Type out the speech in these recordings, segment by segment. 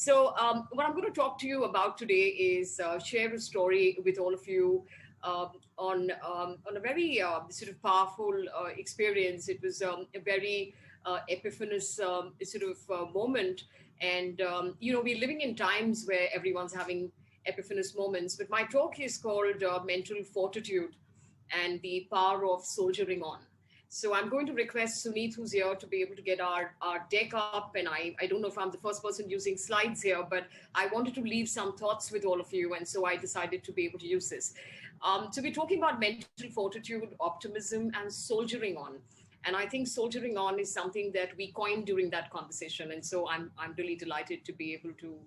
What I'm going to talk to you about today is share a story with all of you on a very sort of powerful experience. It was a very epiphanous sort of moment, and we're living in times where everyone's having epiphanous moments. But my talk is called Mental Fortitude and the Power of Soldiering On. So I'm going to request Suneet, who's here, to be able to get our deck up. And I don't know if I'm the first person using slides here, but I wanted to leave some thoughts with all of you. And so I decided to be able to use this. So we're talking about mental fortitude, optimism, and soldiering on. And I think soldiering on is something that we coined during that conversation. And so I'm really delighted to be able to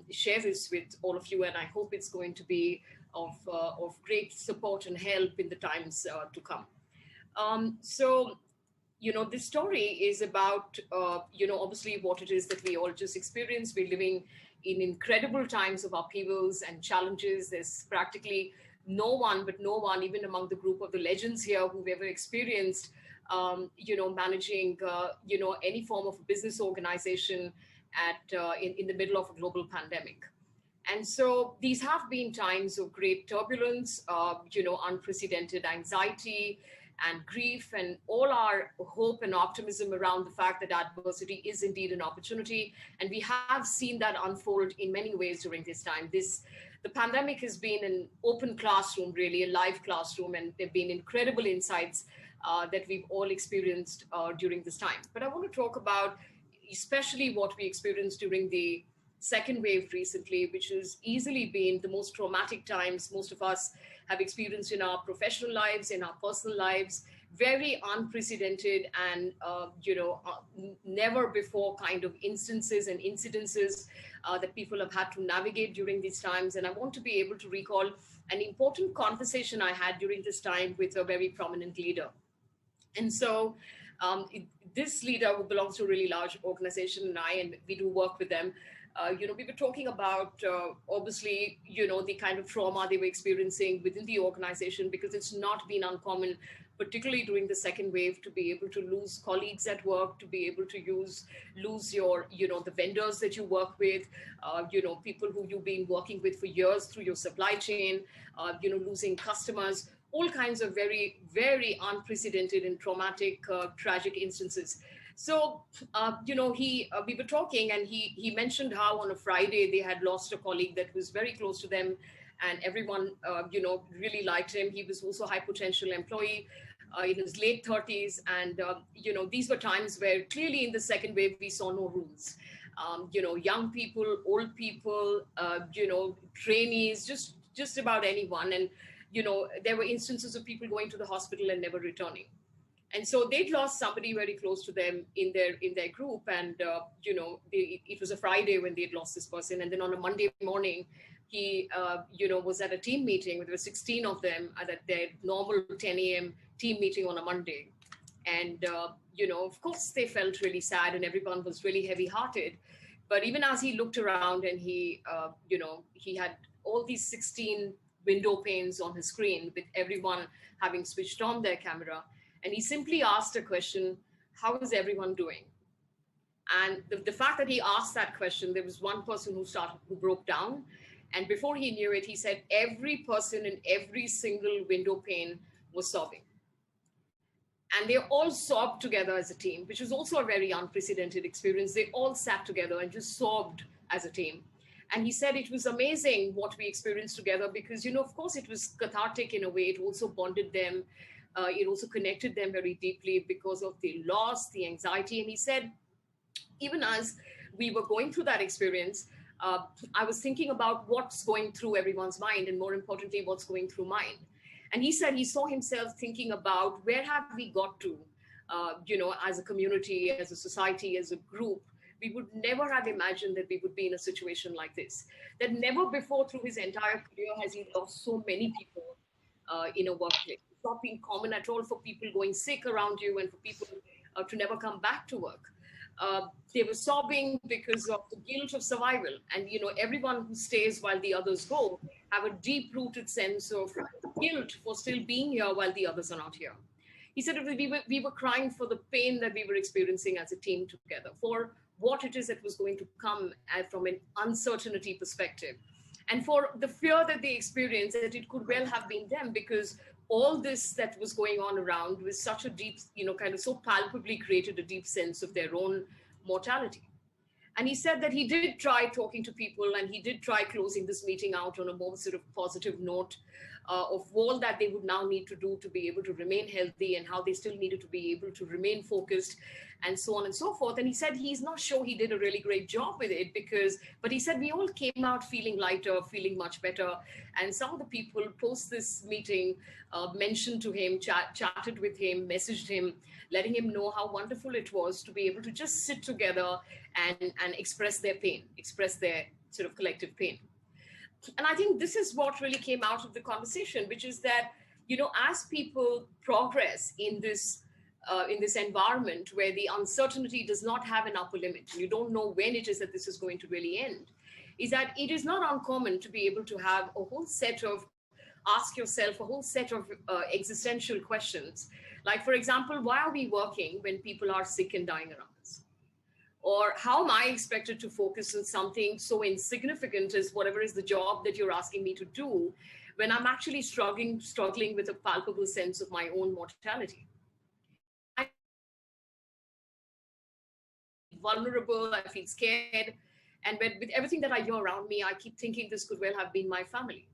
share this with all of you. And I hope it's going to be of great support and help in the times to come. This story is about, obviously what it is that we all just experienced. We're living in incredible times of upheavals and challenges. There's practically no one, even among the group of the legends here who've ever experienced, managing, any form of business organization in the middle of a global pandemic. And so these have been times of great turbulence, unprecedented anxiety, and grief, and all our hope and optimism around the fact that adversity is indeed an opportunity. And we have seen that unfold in many ways during this time. The pandemic has been an open classroom, really, a live classroom, and there have been incredible insights that we've all experienced during this time. But I want to talk about especially what we experienced during the second wave recently, which has easily been the most traumatic times most of us have experienced in our professional lives, in our personal lives, very unprecedented and, never before kind of instances and incidences that people have had to navigate during these times. And I want to be able to recall an important conversation I had during this time with a very prominent leader. And so this leader, who belongs to a really large organization, and we do work with them, we were talking about, obviously, the kind of trauma they were experiencing within the organization, because it's not been uncommon, particularly during the second wave, to be able to lose colleagues at work, to be able to lose your, the vendors that you work with, people who you've been working with for years through your supply chain, losing customers, all kinds of very, very unprecedented and traumatic, tragic instances. So, we were talking, and he mentioned how on a Friday they had lost a colleague that was very close to them, and everyone, really liked him. He was also a high potential employee in his late 30s. And, these were times where clearly in the second wave, we saw no rules. Young people, old people, trainees, just about anyone. And, there were instances of people going to the hospital and never returning. And so they'd lost somebody very close to them in their group. And, it was a Friday when they'd lost this person. And then on a Monday morning, he, was at a team meeting. There were 16 of them at their normal 10 a.m. team meeting on a Monday. And, of course, they felt really sad and everyone was really heavy hearted. But even as he looked around and he had all these 16 window panes on his screen with everyone having switched on their camera. And he simply asked a question, how is everyone doing? And the fact that he asked that question, there was one person who broke down. And before he knew it, he said every person in every single window pane was sobbing. And they all sobbed together as a team, which was also a very unprecedented experience. They all sat together and just sobbed as a team. And he said it was amazing what we experienced together because, of course, it was cathartic in a way. It also bonded them. It also connected them very deeply because of the loss, the anxiety. And he said, even as we were going through that experience, I was thinking about what's going through everyone's mind, and more importantly, what's going through mine. And he said he saw himself thinking about where have we got to, as a community, as a society, as a group. We would never have imagined that we would be in a situation like this. That never before through his entire career has he lost so many people in a workplace. It's not been common at all for people going sick around you and for people to never come back to work. They were sobbing because of the guilt of survival. And, everyone who stays while the others go have a deep-rooted sense of guilt for still being here while the others are not here. He said we were crying for the pain that we were experiencing as a team together, for what it is that was going to come from an uncertainty perspective. And for the fear that they experienced, that it could well have been them, because all this that was going on around was such a deep, kind of so palpably created a deep sense of their own mortality. And he said that he did try talking to people, and he did try closing this meeting out on a more sort of positive note of all that they would now need to do to be able to remain healthy, and how they still needed to be able to remain focused, and so on and so forth. And he said he's not sure he did a really great job with it, but he said we all came out feeling lighter, feeling much better. And some of the people post this meeting mentioned to him, chatted with him, messaged him, letting him know how wonderful it was to be able to just sit together and express their pain, express their sort of collective pain. And I think this is what really came out of the conversation, which is that, as people progress in this environment where the uncertainty does not have an upper limit, and you don't know when it is that this is going to really end, is that it is not uncommon to be able to have ask yourself a whole set of existential questions. Like, for example, why are we working when people are sick and dying around us? Or how am I expected to focus on something so insignificant as whatever is the job that you're asking me to do, when I'm actually struggling with a palpable sense of my own mortality? I'm vulnerable, I feel scared. And with everything that I hear around me, I keep thinking this could well have been my family.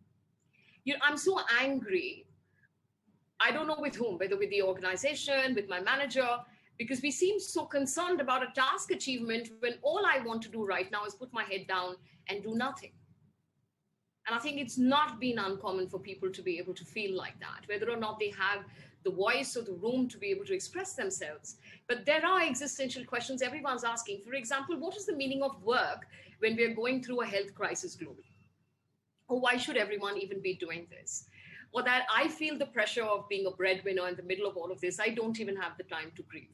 I'm so angry. I don't know with whom, whether with the organization, with my manager, because we seem so concerned about a task achievement when all I want to do right now is put my head down and do nothing. And I think it's not been uncommon for people to be able to feel like that, whether or not they have the voice or the room to be able to express themselves. But there are existential questions everyone's asking. For example, what is the meaning of work when we're going through a health crisis globally? Or why should everyone even be doing this? Or that I feel the pressure of being a breadwinner in the middle of all of this. I don't even have the time to grieve.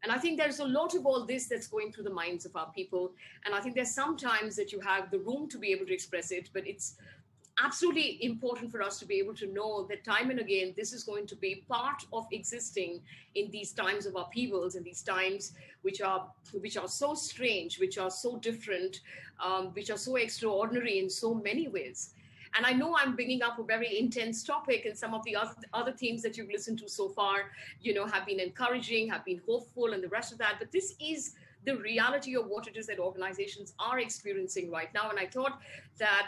And I think there's a lot of all this that's going through the minds of our people. And I think there's sometimes that you have the room to be able to express it, but it's absolutely important for us to be able to know that time and again, this is going to be part of existing in these times of upheavals, in these times which are so strange, which are so different, which are so extraordinary in so many ways. And I know I'm bringing up a very intense topic, and some of the other themes that you've listened to so far, have been encouraging, have been hopeful, and the rest of that. But this is the reality of what it is that organizations are experiencing right now. And I thought that,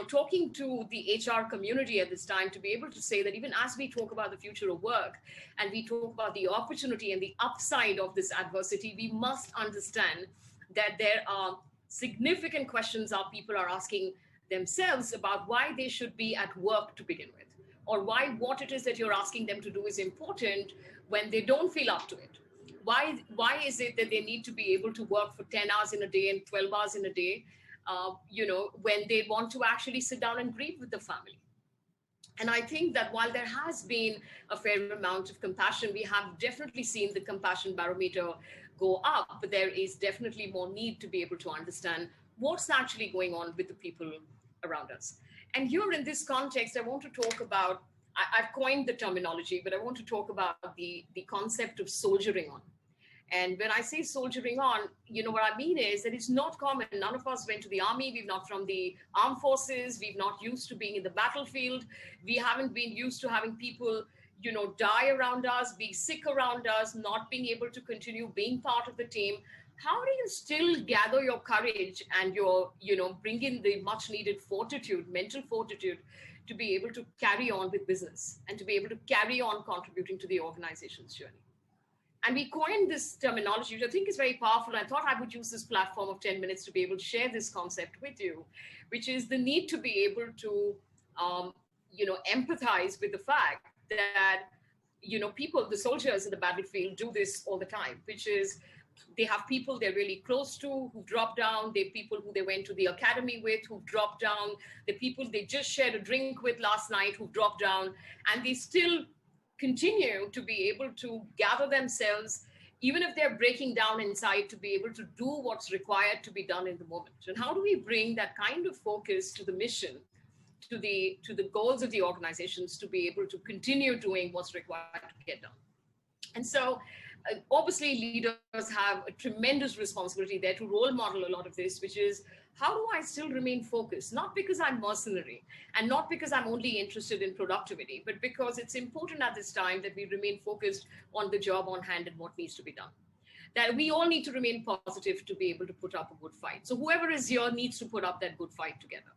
talking to the HR community at this time, to be able to say that even as we talk about the future of work and we talk about the opportunity and the upside of this adversity, we must understand that there are significant questions our people are asking themselves about why they should be at work to begin with, or why what it is that you're asking them to do is important when they don't feel up to it. Why is it that they need to be able to work for 10 hours in a day and 12 hours in a day, when they want to actually sit down and grieve with the family? And I think that while there has been a fair amount of compassion, we have definitely seen the compassion barometer go up, but there is definitely more need to be able to understand what's actually going on with the people around us. And here in this context, I want to talk about, I've coined the terminology, but I want to talk about the concept of soldiering on. And when I say soldiering on, what I mean is that it's not common. None of us went to the army. We're not from the armed forces. We're not used to being in the battlefield. We haven't been used to having people, die around us, be sick around us, not being able to continue being part of the team. How do you still gather your courage and bring in the much needed fortitude, mental fortitude, to be able to carry on with business and to be able to carry on contributing to the organization's journey? And we coined this terminology, which I think is very powerful. I thought I would use this platform of 10 minutes to be able to share this concept with you, which is the need to be able to, empathize with the fact that, people, the soldiers in the battlefield do this all the time, which is they have people they're really close to who drop down. They're people who they went to the academy with who dropped down. The people they just shared a drink with last night who dropped down. And they still continue to be able to gather themselves, even if they're breaking down inside, to be able to do what's required to be done in the moment. And how do we bring that kind of focus to the mission, to the goals of the organizations, to be able to continue doing what's required to get done? And so obviously leaders have a tremendous responsibility there to role model a lot of this, which is how do I still remain focused? Not because I'm mercenary and not because I'm only interested in productivity, but because it's important at this time that we remain focused on the job on hand and what needs to be done. That we all need to remain positive to be able to put up a good fight. So whoever is here needs to put up that good fight together.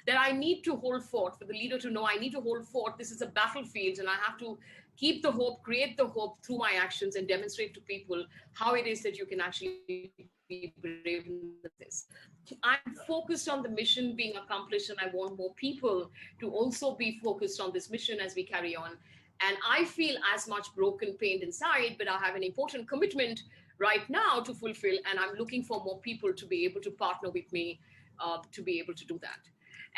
That I need to hold fort, for the leader to know I need to hold fort. This is a battlefield and I have to keep the hope, create the hope through my actions and demonstrate to people how it is that you can actually be brave in this. I'm focused on the mission being accomplished and I want more people to also be focused on this mission as we carry on. And I feel as much broken, pained inside, but I have an important commitment right now to fulfill. And I'm looking for more people to be able to partner with me to be able to do that.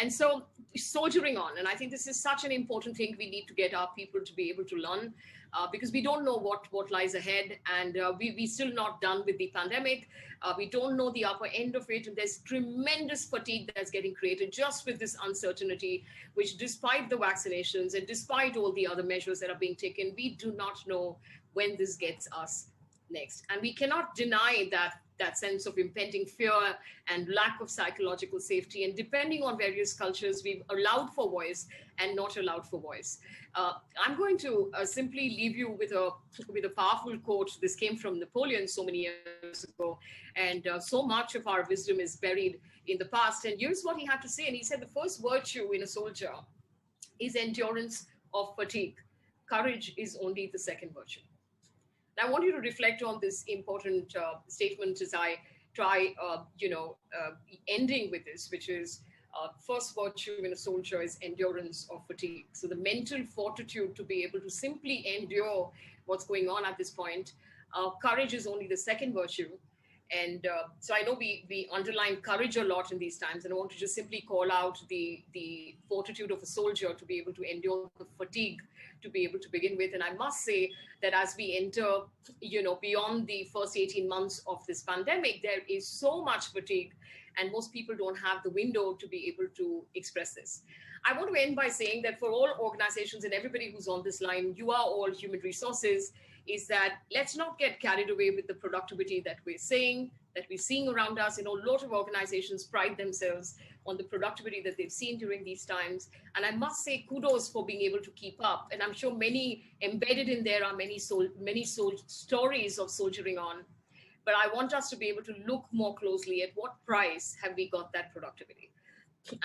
And so soldiering on, and I think this is such an important thing we need to get our people to be able to learn because we don't know what lies ahead, and we still not done with the pandemic. We don't know the upper end of it, and there's tremendous fatigue that's getting created just with this uncertainty, which despite the vaccinations and despite all the other measures that are being taken, we do not know when this gets us next. And we cannot deny that sense of impending fear and lack of psychological safety. And depending on various cultures, we've allowed for voice and not allowed for voice. I'm going to simply leave you with a powerful quote. This came from Napoleon so many years ago. And so much of our wisdom is buried in the past. And here's what he had to say. And he said, the first virtue in a soldier is endurance of fatigue. Courage is only the second virtue. I want you to reflect on this important statement as I try, ending with this, which is first virtue in a soldier is endurance of fatigue. So the mental fortitude to be able to simply endure what's going on at this point. Courage is only the second virtue. And so I know we underline courage a lot in these times, and I want to just simply call out the fortitude of a soldier to be able to endure the fatigue to be able to begin with. And I must say that as we enter, beyond the first 18 months of this pandemic, there is so much fatigue, and most people don't have the window to be able to express this. I want to end by saying that for all organizations and everybody who's on this line, you are all human resources, is that let's not get carried away with the productivity that we're seeing around us. A lot of organizations pride themselves on the productivity that they've seen during these times. And I must say kudos for being able to keep up. And I'm sure many embedded in there are many stories of soldiering on. But I want us to be able to look more closely at what price have we got that productivity.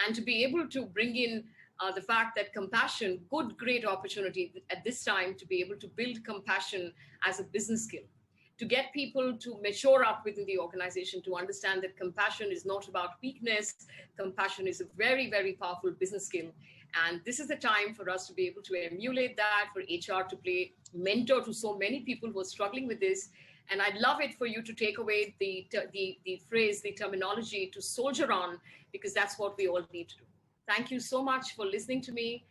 And to be able to bring in the fact that compassion, great opportunity at this time to be able to build compassion as a business skill, to get people to mature up within the organization, to understand that compassion is not about weakness. Compassion is a very, very powerful business skill. And this is the time for us to be able to emulate that, for HR to play mentor to so many people who are struggling with this. And I'd love it for you to take away the phrase, the terminology to soldier on, because that's what we all need to do. Thank you so much for listening to me.